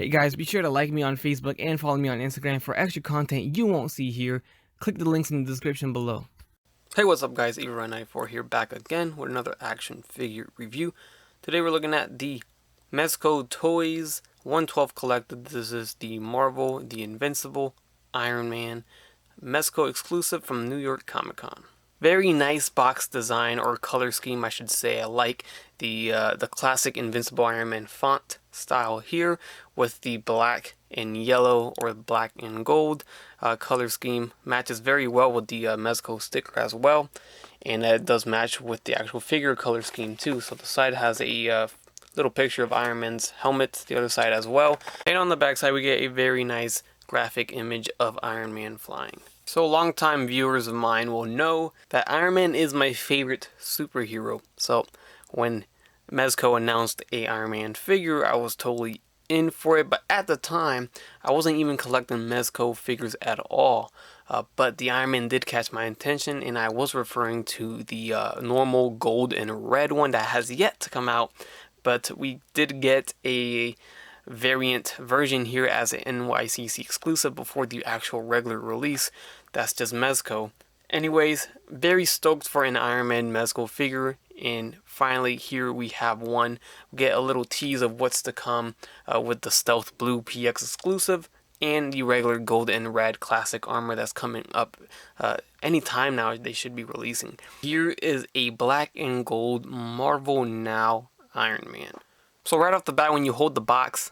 Hey guys, be sure to like me on Facebook and follow me on Instagram for extra content you won't see here. Click the links in the description below. Hey, what's up guys, Evo94 here, back again with another action figure review. Today we're looking at the Mezco Toys 112 Collected. This is the Marvel, the Invincible, Iron Man, Mezco exclusive from New York Comic Con. Very nice box design, or color scheme I should say. I like the classic Invincible Iron Man font style here with the black and yellow or black and gold color scheme. Matches very well with the Mezco sticker as well, and it does match with the actual figure color scheme too. So the side has a little picture of Iron Man's helmet, the other side as well, and on the back side we get a very nice graphic image of Iron Man flying. So longtime viewers of mine will know that Iron Man is my favorite superhero. So when Mezco announced a Iron Man figure, I was totally in for it. But at the time, I wasn't even collecting Mezco figures at all. But the Iron Man did catch my attention, and I was referring to the normal gold and red one that has yet to come out. But we did get a variant version here as an NYCC exclusive before the actual regular release. That's just Mezco. Anyways, very stoked for an Iron Man Mezco figure, and finally here we have one. We get a little tease of what's to come with the Stealth Blue PX exclusive and the regular gold and red classic armor that's coming up anytime now. They should be releasing. Here is a black and gold Marvel Now Iron Man. So right off the bat, when you hold the box,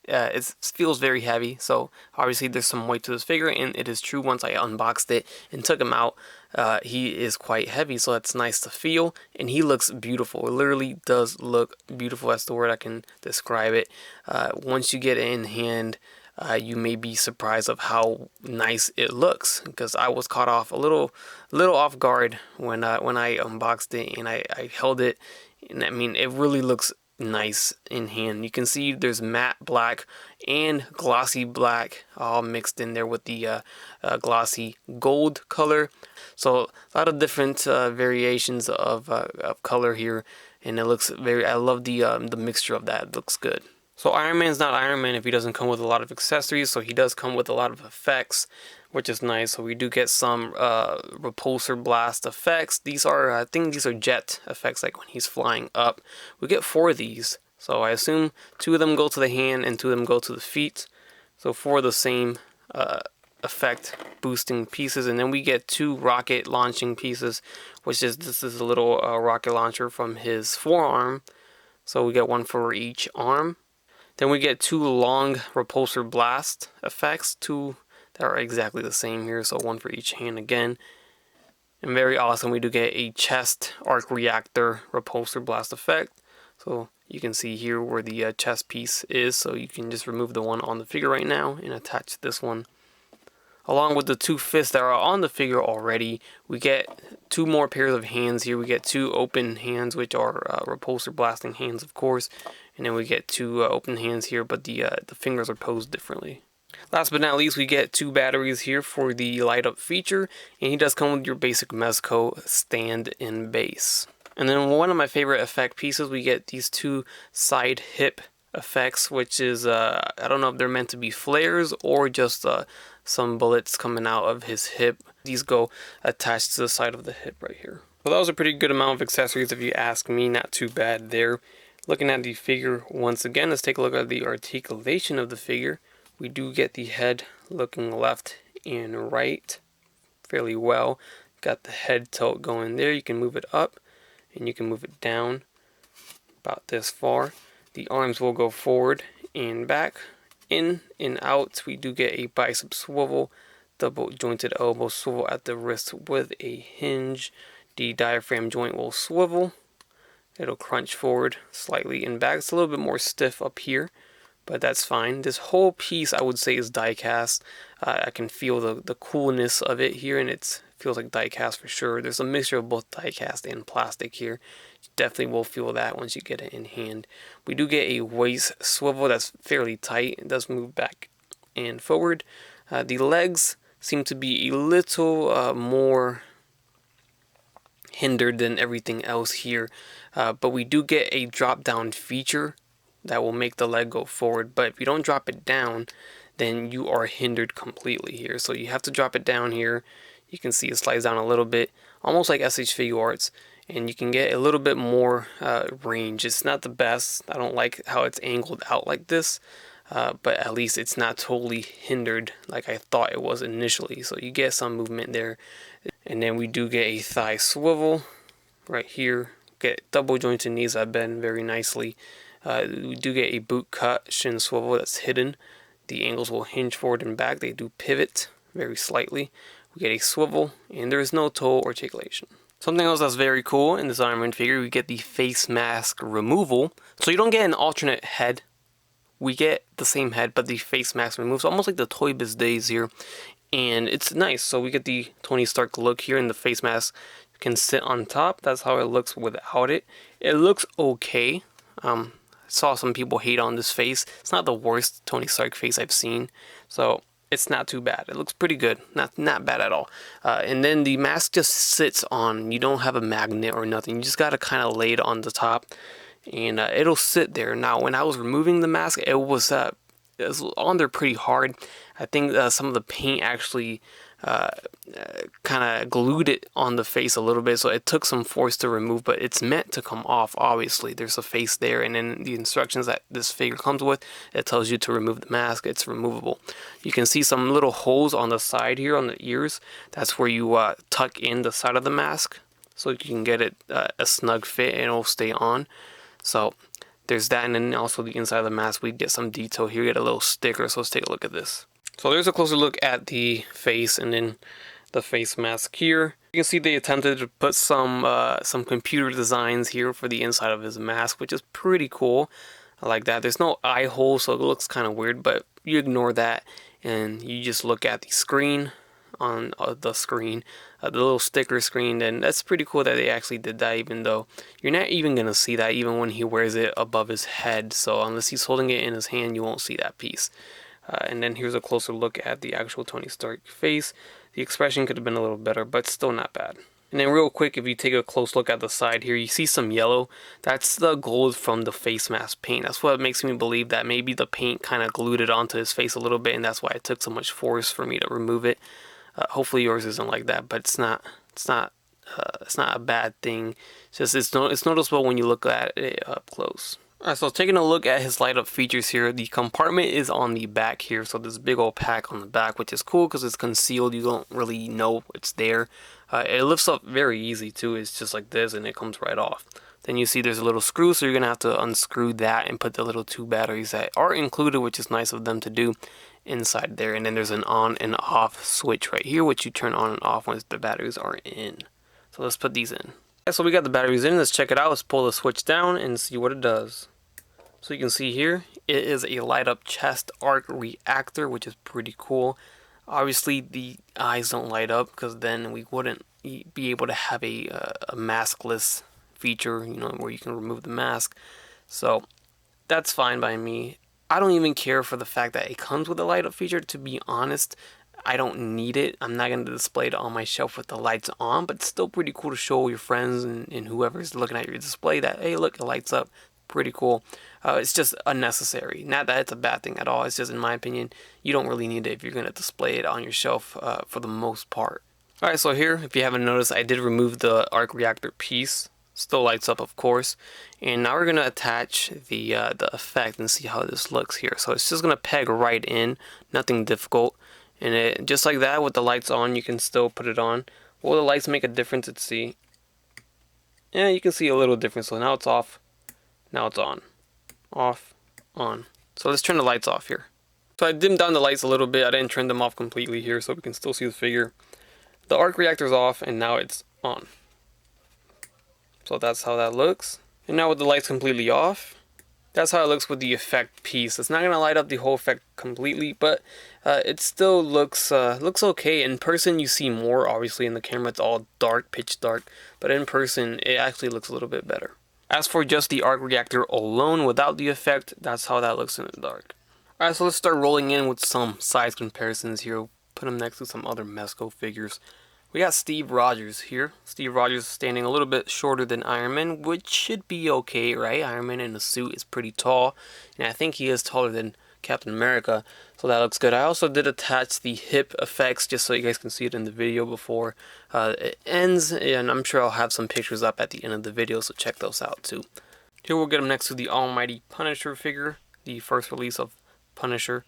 it feels very heavy. So obviously there's some weight to this figure, and it is true. Once I unboxed it and took him out, he is quite heavy, so that's nice to feel, and he looks beautiful. It literally does look beautiful. That's the word I can describe it. Once you get it in hand, you may be surprised of how nice it looks, because I was caught off a little off guard when I unboxed it and I held it, and I mean, it really looks nice in hand. You can see there's matte black and glossy black all mixed in there with the glossy gold color. So a lot of different variations of color here, and it looks very, I love the mixture of that. It looks good. So Iron Man's not Iron Man if he doesn't come with a lot of accessories, so he does come with a lot of effects, which is nice. So we do get some repulsor blast effects. These are, I think these are jet effects, like when he's flying up. We get 4 of these, so I assume 2 of them go to the hand and 2 of them go to the feet. So 4 of the same effect boosting pieces, and then we get 2 rocket launching pieces, which is, this is a little rocket launcher from his forearm. So we get 1 for each arm. Then we get 2 long repulsor blast effects, 2 that are exactly the same here, so 1 for each hand again. And very awesome, we do get a chest arc reactor repulsor blast effect. So you can see here where the chest piece is, so you can just remove the one on the figure right now and attach this one. Along with the 2 fists that are on the figure already, we get 2 more pairs of hands here. We get 2 open hands, which are repulsor blasting hands, of course. And then we get 2 open hands here, but the fingers are posed differently. Last but not least, we get 2 batteries here for the light up feature, and he does come with your basic Mezco stand and base. And then one of my favorite effect pieces, we get these 2 side hip effects, which is, I don't know if they're meant to be flares or just some bullets coming out of his hip. These go attached to the side of the hip right here. So that was a pretty good amount of accessories if you ask me, not too bad there. Looking at the figure once again, let's take a look at the articulation of the figure. We do get the head looking left and right fairly well. Got the head tilt going there. You can move it up and you can move it down about this far. The arms will go forward and back, in and out. We do get a bicep swivel, double jointed elbow swivel at the wrist with a hinge. The diaphragm joint will swivel. It'll crunch forward slightly and back. It's a little bit more stiff up here, but that's fine. This whole piece, I would say, is die cast. I can feel the coolness of it here, and it feels like die cast for sure. There's a mixture of both die cast and plastic here. You definitely will feel that once you get it in hand. We do get a waist swivel that's fairly tight. It does move back and forward. The legs seem to be a little more hindered than everything else here, but we do get a drop down feature that will make the leg go forward. But if you don't drop it down, then you are hindered completely here. So you have to drop it down here. You can see it slides down a little bit, almost like SH Figure Arts, and you can get a little bit more range. It's not the best. I don't like how it's angled out like this, but at least it's not totally hindered like I thought it was initially. So you get some movement there. And then we do get a thigh swivel right here. Get double jointed knees that bend very nicely. We do get a boot cut shin swivel that's hidden. The angles will hinge forward and back. They do pivot very slightly. We get a swivel, and there is no toe articulation. Something else that's very cool in this Iron Man figure, we get the face mask removal. So you don't get an alternate head. We get the same head, but the face mask removes, almost like the Toy Biz days here. And it's nice. So we get the Tony Stark look here, and the face mask can sit on top. That's how it looks without it. It looks okay. I saw some people hate on this face. It's not the worst Tony Stark face I've seen, so it's not too bad. It looks pretty good, not bad at all. And then the mask just sits on. You don't have a magnet or nothing. You just gotta kind of lay it on the top, and it'll sit there. Now, when I was removing the mask, it was on there pretty hard. I think some of the paint actually kind of glued it on the face a little bit, so it took some force to remove, but it's meant to come off. Obviously there's a face there, and in the instructions that this figure comes with, it tells you to remove the mask. It's removable. You can see some little holes on the side here on the ears. That's where you tuck in the side of the mask so you can get it a snug fit and it'll stay on. So there's that, and then also the inside of the mask, we get some detail here. We get a little sticker, so let's take a look at this. So there's a closer look at the face and then the face mask here. You can see they attempted to put some computer designs here for the inside of his mask, which is pretty cool. I like that. There's no eye hole, so it looks kind of weird, but you ignore that and you just look at the screen on the screen, the little sticker screen, and that's pretty cool that they actually did that, even though you're not even gonna see that even when he wears it above his head. So unless he's holding it in his hand, you won't see that piece. And then here's a closer look at the actual Tony Stark face. The expression could have been a little better, but still not bad. And then real quick, if you take a close look at the side here, you see some yellow. That's the gold from the face mask paint. That's what makes me believe that maybe the paint kind of glued it onto his face a little bit, and that's why it took so much force for me to remove it. Hopefully yours isn't like that, but it's not a bad thing. It's just it's noticeable when you look at it up close. Alright, so taking a look at his light up features here, the compartment is on the back here, so there's a big old pack on the back, which is cool because it's concealed. You don't really know it's there. It lifts up very easy too. It's just like this and it comes right off. Then you see there's a little screw, so you're going to have to unscrew that and put the little 2 batteries that are included, which is nice of them to do, inside there. And then there's an on and off switch right here, which you turn on and off once the batteries are in. So let's put these in. So we got the batteries in. Let's check it out. Let's pull the switch down and see what it does. So you can see here, it is a light up chest arc reactor, which is pretty cool. Obviously the eyes don't light up because then we wouldn't be able to have a maskless feature, you know, where you can remove the mask. So that's fine by me. I don't even care for the fact that it comes with a light up feature, to be honest. I don't need it. I'm not going to display it on my shelf with the lights on, but it's still pretty cool to show your friends and whoever's looking at your display that, hey, look, it lights up. Pretty cool. It's just unnecessary. Not that it's a bad thing at all. It's just, in my opinion, you don't really need it if you're going to display it on your shelf for the most part. Alright, so here, if you haven't noticed, I did remove the arc reactor piece. Still lights up, of course. And now we're going to attach the effect and see how this looks here. So it's just going to peg right in. Nothing difficult. And it, just like that, with the lights on, you can still put it on. Will the lights make a difference? Let's see. Yeah, you can see a little difference. So now it's off. Now it's on. Off. On. So let's turn the lights off here. So I dimmed down the lights a little bit. I didn't turn them off completely here so we can still see the figure. The arc reactor's off and now it's on. So that's how that looks. And now with the lights completely off, that's how it looks with the effect piece. It's not going to light up the whole effect completely, but it still looks okay. In person you see more. Obviously in the camera it's all dark, pitch dark, but in person it actually looks a little bit better. As for just the arc reactor alone without the effect, that's how that looks in the dark. Alright, so let's start rolling in with some size comparisons here. Put them next to some other Mezco figures. We got Steve Rogers here. Steve Rogers standing a little bit shorter than Iron Man, which should be okay, right? Iron Man in the suit is pretty tall, and I think he is taller than Captain America, so that looks good. I also did attach the hip effects just so you guys can see it in the video before it ends, and I'm sure I'll have some pictures up at the end of the video, so check those out too. Here we'll get him next to the Almighty Punisher figure, the first release of Punisher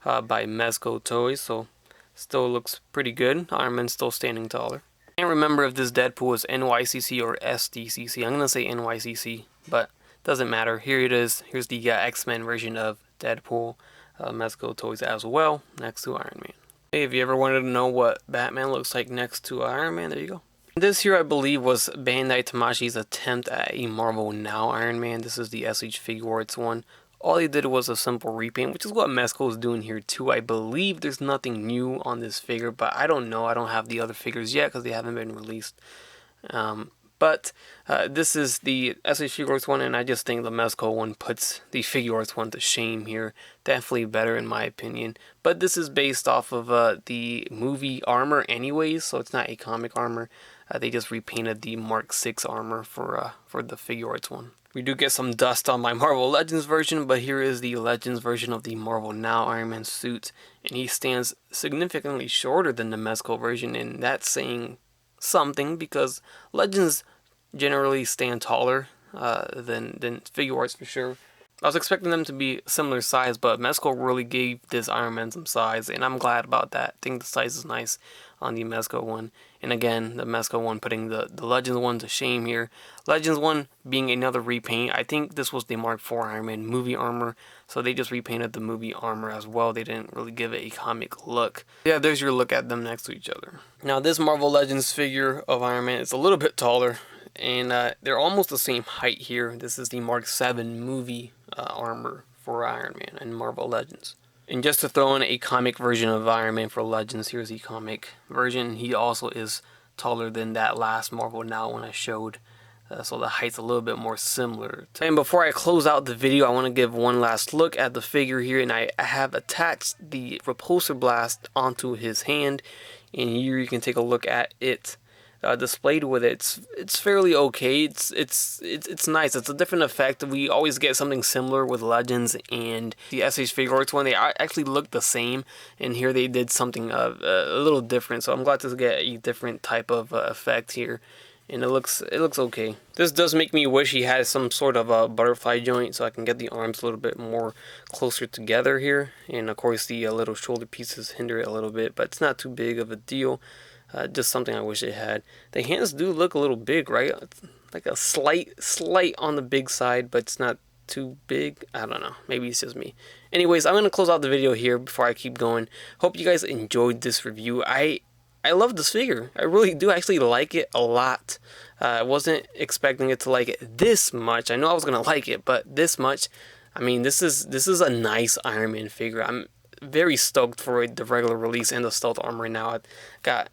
by Mezco Toys, so still looks pretty good. Iron Man's still standing taller. Can't remember if this Deadpool is NYCC or SDCC. I'm gonna say NYCC, but doesn't matter. Here it is. Here's the X-Men version of Deadpool, Mezco Toys as well, next to Iron Man. Hey, if you ever wanted to know what Batman looks like next to Iron Man, there you go. This here, I believe, was Bandai Tamashi's attempt at a Marvel Now Iron Man. This is the SH Figuarts one. All they did was a simple repaint, which is what Mezco is doing here too. I believe there's nothing new on this figure, but I don't know. I don't have the other figures yet because they haven't been released. But this is the SH Figuarts one, and I just think the Mezco one puts the Figuarts one to shame here. Definitely better in my opinion. But this is based off of the movie armor anyways, so it's not a comic armor. They just repainted the Mark 6 armor for the Figuarts one. We do get some dust on my Marvel Legends version, but here is the Legends version of the Marvel Now Iron Man suit, and he stands significantly shorter than the Mezco version, and that's saying something because Legends generally stand taller than Figuarts for sure. I was expecting them to be similar size, but Mezco really gave this Iron Man some size, and I'm glad about that. I think the size is nice on the Mezco one. And again, the Mezco one putting the Legends one to shame here. Legends one being another repaint. I think this was the Mark IV Iron Man movie armor, so they just repainted the movie armor as well. They didn't really give it a comic look. Yeah, there's your look at them next to each other. Now this Marvel Legends figure of Iron Man is a little bit taller, and they're almost the same height here. This is the Mark VII movie armor for Iron Man and Marvel Legends. And just to throw in a comic version of Iron Man for Legends, here's the comic version. He also is taller than that last Marvel Now one I showed. So the height's a little bit more similar. And before I close out the video, I want to give one last look at the figure here. And I have attached the Repulsor blast onto his hand. And here you can take a look at it. Displayed with it. It's fairly okay. It's nice. It's a different effect. We always get something similar with Legends and the SH Figuarts one. They actually look the same, and here they did something a little different. So I'm glad to get a different type of effect here, and it looks okay. This does make me wish he had some sort of a butterfly joint so I can get the arms a little bit more closer together here, and of course the little shoulder pieces hinder it a little bit, but it's not too big of a deal. Just something I wish it had. The hands do look a little big, right? It's like a slight on the big side, but it's not too big. I don't know. Maybe it's just me. Anyways, I'm going to close out the video here before I keep going. Hope you guys enjoyed this review. I love this figure. I really do actually like it a lot. I wasn't expecting it to like it this much. I know I was going to like it, but this much. I mean, this is a nice Iron Man figure. I'm very stoked for the regular release and the stealth armor now.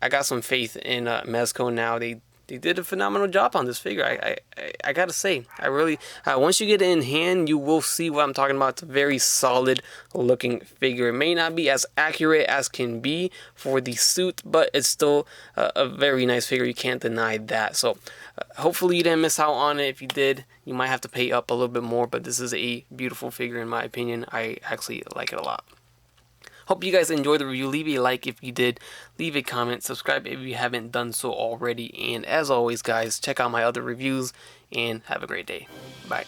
I got some faith in Mezco now. They did a phenomenal job on this figure. I gotta say, I really once you get it in hand, you will see what I'm talking about. It's a very solid looking figure. It may not be as accurate as can be for the suit, but it's still a very nice figure. You can't deny that. So hopefully you didn't miss out on it. If you did, you might have to pay up a little bit more, but this is a beautiful figure in my opinion. I actually like it a lot. Hope you guys enjoyed the review. Leave a like if you did. Leave a comment. Subscribe if you haven't done so already. And as always, guys, check out my other reviews and have a great day. Bye.